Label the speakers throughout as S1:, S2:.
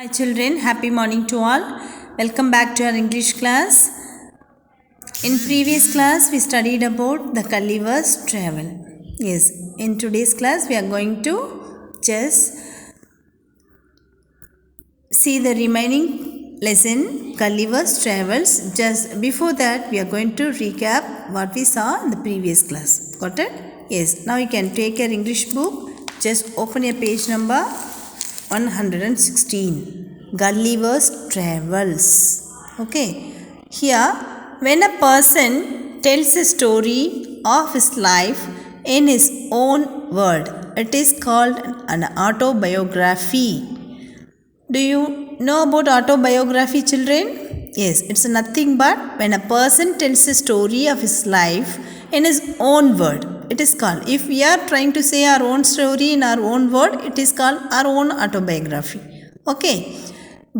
S1: Hi children, happy morning to all. Welcome back to our English class. In previous class we studied about the Gulliver's Travel. Yes, in today's class we are going to just see the remaining lesson Gulliver's Travels. Just before that we are going to recap what we saw in the previous class. Got it? Yes, now you can take your English book. Just open your page number 116. Gulliver's Travels. Okay, here when a person tells a story of his life in his own word, it is called an autobiography. Do you know about autobiography, children? Yes, it's nothing but when a person tells a story of his life in his own word. It is called, if we are trying to say our own story in our own word, it is called our own autobiography. Okay.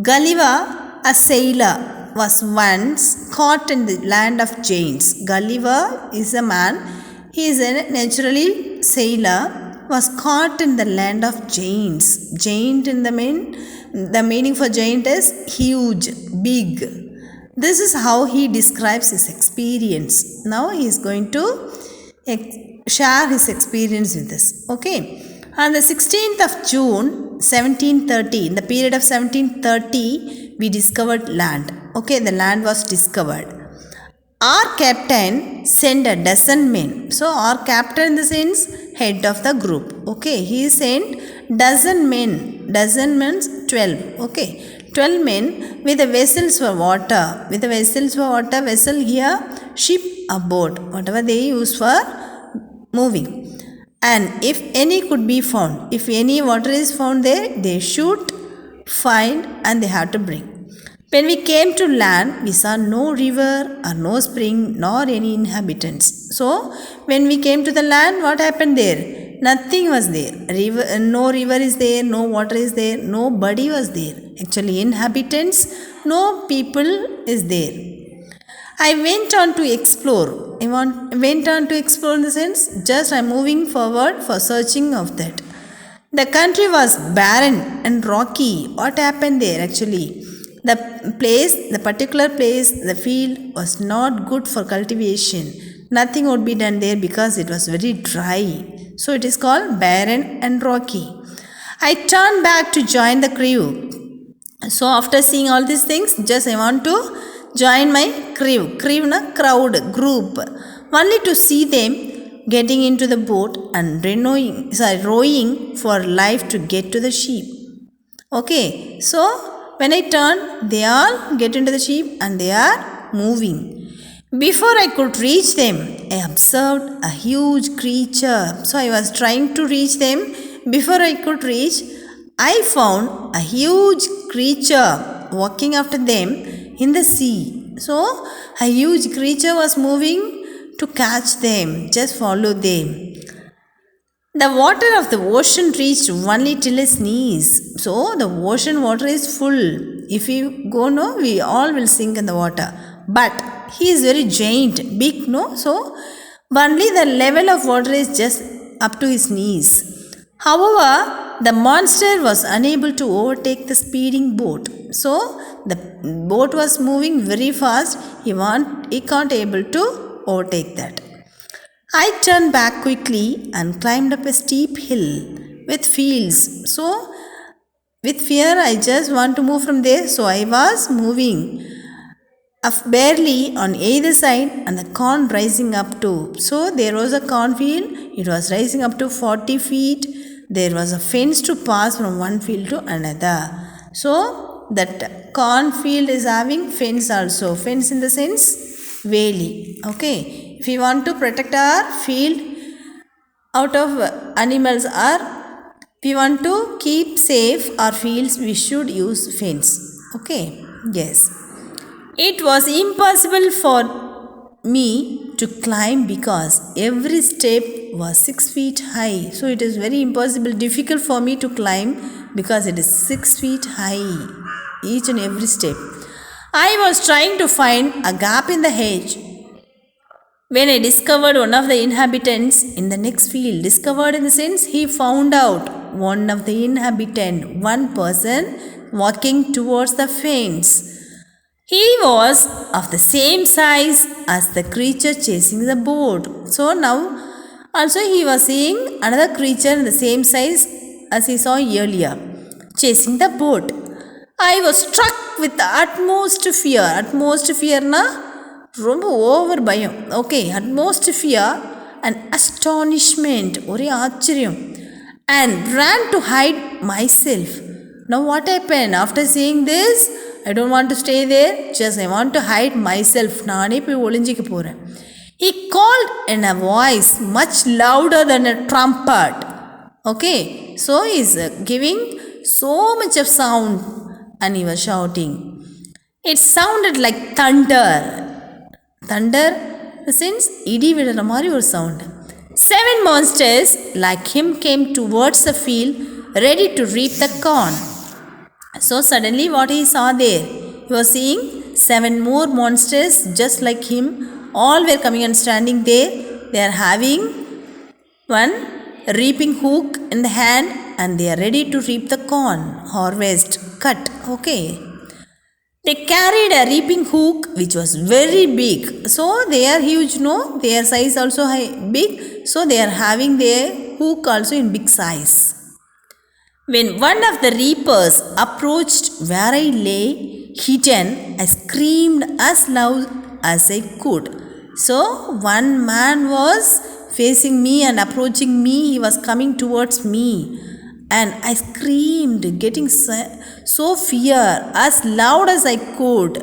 S1: Gulliver, a sailor, was once caught in the land of giants. Gulliver is a man, he is a naturally sailor, was caught in the land of giants. Giant in the meaning for giant is huge, big. This is how he describes his experience. Now he is going to share his experience with us. Okay. On the 16th of June 1730, in the period of 1730, we discovered land. Okay, the land was discovered. Our captain sent a dozen men. So our captain in the sense head of the group. Okay, he sent dozen men. Dozen means 12. Okay, 12 men with the vessels for water. With the vessels for water, vessel here, ship, a boat, whatever they use for moving. And if any could be found, if any water is found there, they should find and they have to bring. When we came to land, we saw no river or no spring nor any inhabitants. So, when we came to the land, what happened there? Nothing was there. No river is there, no water is there, nobody was there. Actually, inhabitants, no people is there. I went on to explore. Went on to explore in the sense, just I am moving forward for searching of that. The country was barren and rocky. What happened there actually? The particular place, the field was not good for cultivation. Nothing would be done there because it was very dry. So it is called barren and rocky. I turned back to join the crew. So after seeing all these things, just I want to join my crew. Crew na crowd, group. Only to see them getting into the boat and rowing for life to get to the ship. Okay, so when I turn, they all get into the ship and they are moving. Before I could reach them, I observed a huge creature. So I was trying to reach them. Before I could reach, I found a huge creature walking after them in the sea. So a huge creature was moving to catch them. Just follow them. The water of the ocean reached only till his knees. So the ocean water is full. If we go, no, we all will sink in the water. But he is very giant, big, no? So only the level of water is just up to his knees. However, the monster was unable to overtake the speeding boat. So the boat was moving very fast. He can't able to overtake that. I turned back quickly and climbed up a steep hill with fields. So, with fear, I just want to move from there. So, I was moving barely on either side and the corn rising up to. So, there was a cornfield. It was rising up to 40 feet. There was a fence to pass from one field to another. So, that cornfield is having fence also. Fence in the sense, valley. Okay. If we want to protect our field out of animals or we want to keep safe our fields, we should use fence. Okay, yes. It was impossible for me to climb because every step was 6 feet high. So it is very difficult for me to climb because it is 6 feet high, each and every step. I was trying to find a gap in the hedge when I discovered one of the inhabitants in the next field. Discovered in the sense he found out one of the inhabitant, one person walking towards the fence. He was of the same size as the creature chasing the boat. So now also he was seeing another creature in the same size as he saw earlier, chasing the boat. I was struck with the utmost fear. Utmost fear na ரொம்ப over பயம். Okay, utmost fear and astonishment, ஒரே ஆச்சரியம், and ran to hide myself. Now what happened? After seeing this, I don't want to stay there, just I want to hide myself. நானே போய் ஒளிஞ்சிக்க போகிறேன். He called in a voice much louder than a trumpet. Okay, so he's giving so much of sound and he was shouting. It sounded like thunder. Thunder since இடி விடுற மாதிரி ஒரு sound. 7 monsters like him came towards the field ready to reap the corn. So suddenly what he saw there? He was seeing 7 more monsters just like him. All were coming and standing there. They are having one reaping hook in the hand and they are ready to reap the corn, harvest, cut. Okay. They carried a reaping hook which was very big. So they are huge, no? Their size also big. So they are having their hook also in big size. When one of the reapers approached where I lay hidden, I screamed as loud as I could. So one man was facing me and approaching me. He was coming towards me. And I screamed, getting so fear, as loud as I could.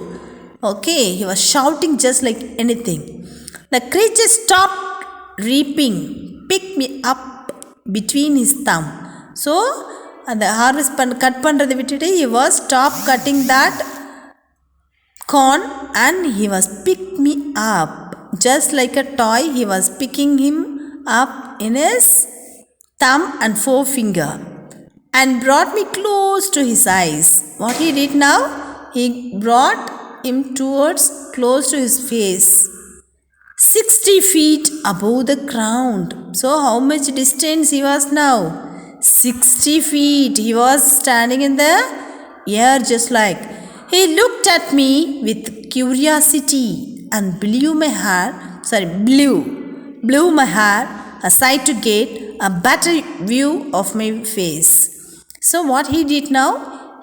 S1: Okay, he was shouting just like anything. The creature stopped reaping, picked me up between his thumb. So, the harvest cut பண்றதை விட்டுட்டு he was stop cutting that corn and he was picked me up. Just like a toy, he was picking him up in his thumb and forefinger. And brought me close to his eyes. What he did now? He brought him towards close to his face. 60 feet above the ground. So how much distance he was now? 60 feet. He was standing in the air just like. He looked at me with curiosity and blew my hair aside to get a better view of my face. So what he did now?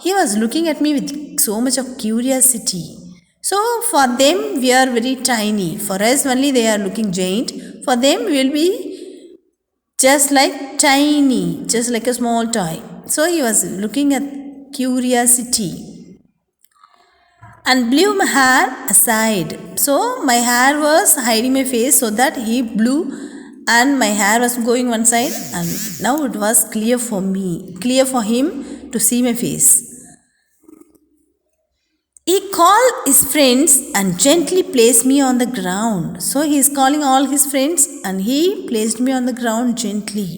S1: He was looking at me with so much of curiosity. So for them we are very tiny. For us only they are looking giant. For them we will be just like tiny, just like a small toy. So he was looking at curiosity and blew my hair aside. So my hair was hiding my face, so that he blew and my hair was going one side, and now it was clear for him to see my face. He called his friends and gently placed me on the ground. So he is calling all his friends and he placed me on the ground gently.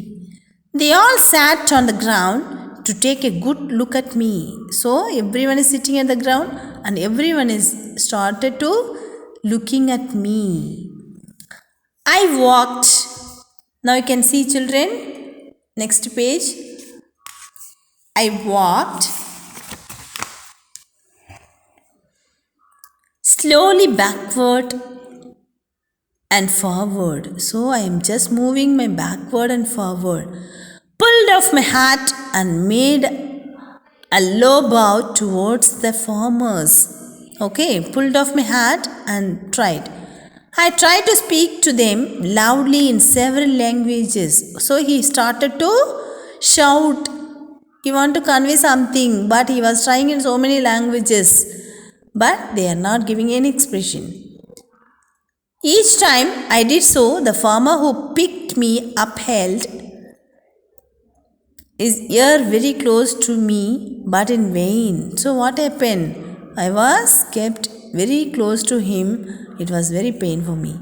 S1: They all sat on the ground to take a good look at me. So everyone is sitting at the ground and everyone is started to looking at me. I walked. Now you can see, children, next page. I walked slowly backward and forward. So I am just moving my backward and forward. Pulled off my hat and made a low bow towards the farmers. Okay, pulled off my hat and tried. I tried to speak to them loudly in several languages. So he started to shout. He wanted to convey something, but he was trying in so many languages. But they are not giving any expression. Each time I did so, the farmer who picked me up held his ear very close to me, but in vain. So what happened? I was kept very close to him. It was very pain for me.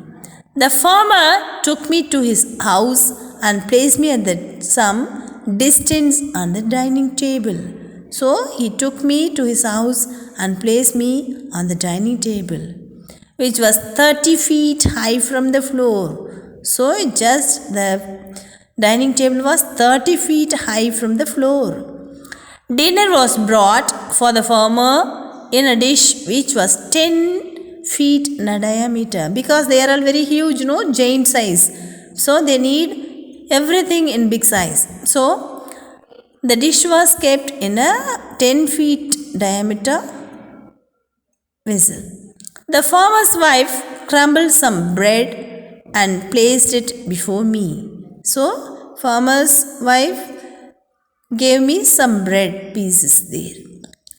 S1: The farmer took me to his house and placed me at some distance on the dining table. So he took me to his house and placed me on the dining table, which was 30 feet high from the floor. So the dining table was 30 feet high from the floor. Dinner was brought for the farmer in a dish which was 10 feet in diameter, because they are all very huge, giant size. So they need everything in big size. So the dish was kept in a 10 feet diameter vessel. The farmer's wife crumbled some bread and placed it before me. So farmer's wife gave me some bread pieces there.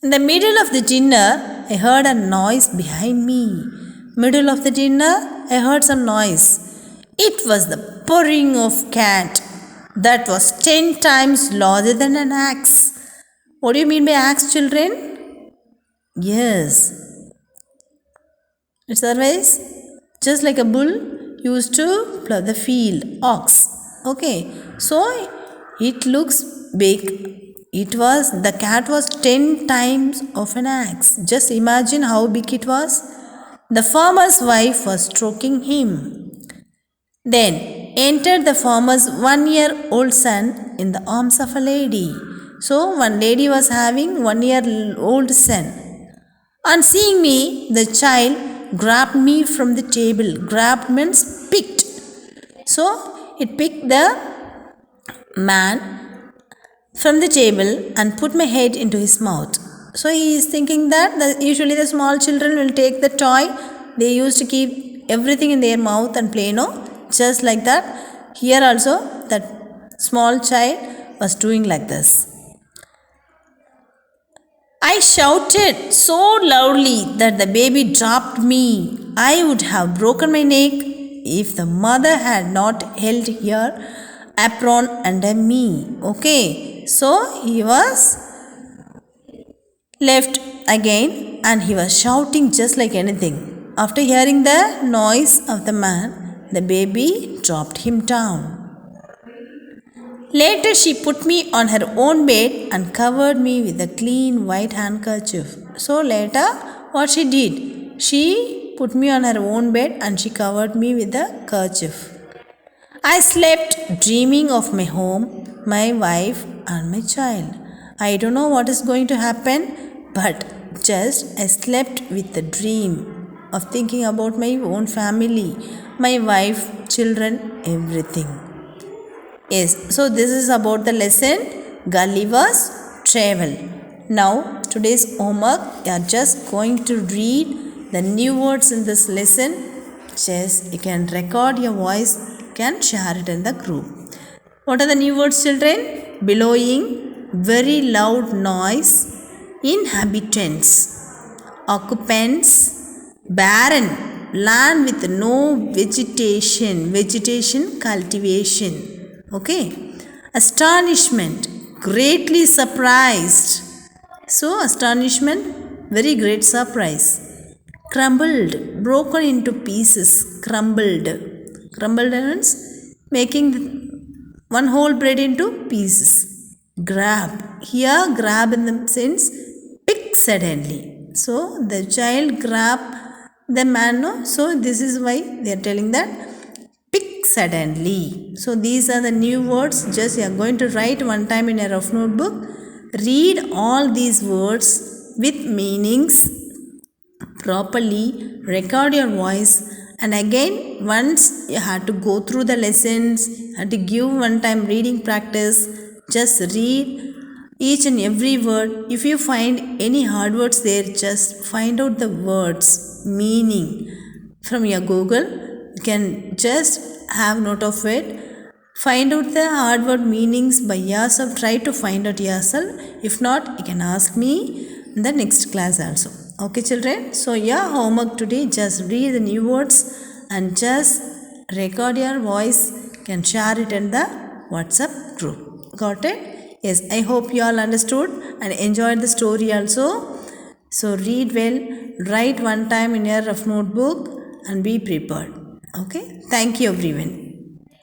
S1: In the middle of the dinner, I heard a noise behind me. Middle of the dinner, I heard some noise. It was the purring of cat that was 10 times larger than an axe. What do you mean by axe, children? Yes. It's otherwise just like a bull used to plow the field, ox. Okay. So it looks big. The cat was 10 times of an axe. Just imagine how big it was. The farmer's wife was stroking him. Then entered the farmer's 1-year-old son in the arms of a lady. So one lady was having 1-year-old son. On seeing me, the child grabbed me from the table. Grabbed means picked. So it picked the man from the table and put my head into his mouth. So he is thinking that usually the small children will take the toy. They used to keep everything in their mouth and play, just like that. Here also that small child was doing like this. I shouted so loudly that the baby dropped me. I would have broken my neck if the mother had not held her apron under me. Okay, so he was left again and he was shouting just like anything. After hearing the noise of the man, the baby dropped him down. Later, she put me on her own bed and covered me with a clean white handkerchief. So later, what she did? She put me on her own bed and she covered me with a kerchief. I slept dreaming of my home, my wife and my child. I don't know what is going to happen, but just I slept with the dream of thinking about my own family, my wife, children, everything. Yes, so this is about the lesson Gulliver's Travel. Now, today's homework, you are just going to read the new words in this lesson. Just you can record your voice, can share it in the group. What are the new words, children? Bellowing, very loud noise, inhabitants, occupants, barren, land with no vegetation, cultivation. Okay. Astonishment, greatly surprised. So, astonishment, very great surprise. Crumbled, broken into pieces, crumbled. Crumbled means making one whole bread into pieces. Grab, here grab in the sense pick suddenly. So, the child grabbed the man, no? So, this is why they are telling that suddenly. So these are the new words. Just you are going to write one time in a rough notebook. Read all these words with meanings properly. Record your voice. And again, once you have to go through the lessons, you have to give one time reading practice. Just read each and every word. If you find any hard words there, just find out the words, meaning from your Google. You can just have note of it. Find out the hard word meanings by yourself. Try to find out yourself. If not, you can ask me in the next class also. Okay, children? So, your homework today, just read the new words and just record your voice. You can share it in the WhatsApp group. Got it? Yes, I hope you all understood and enjoyed the story also. So, read well, write one time in your rough notebook and be prepared. Okay, thank you everyone.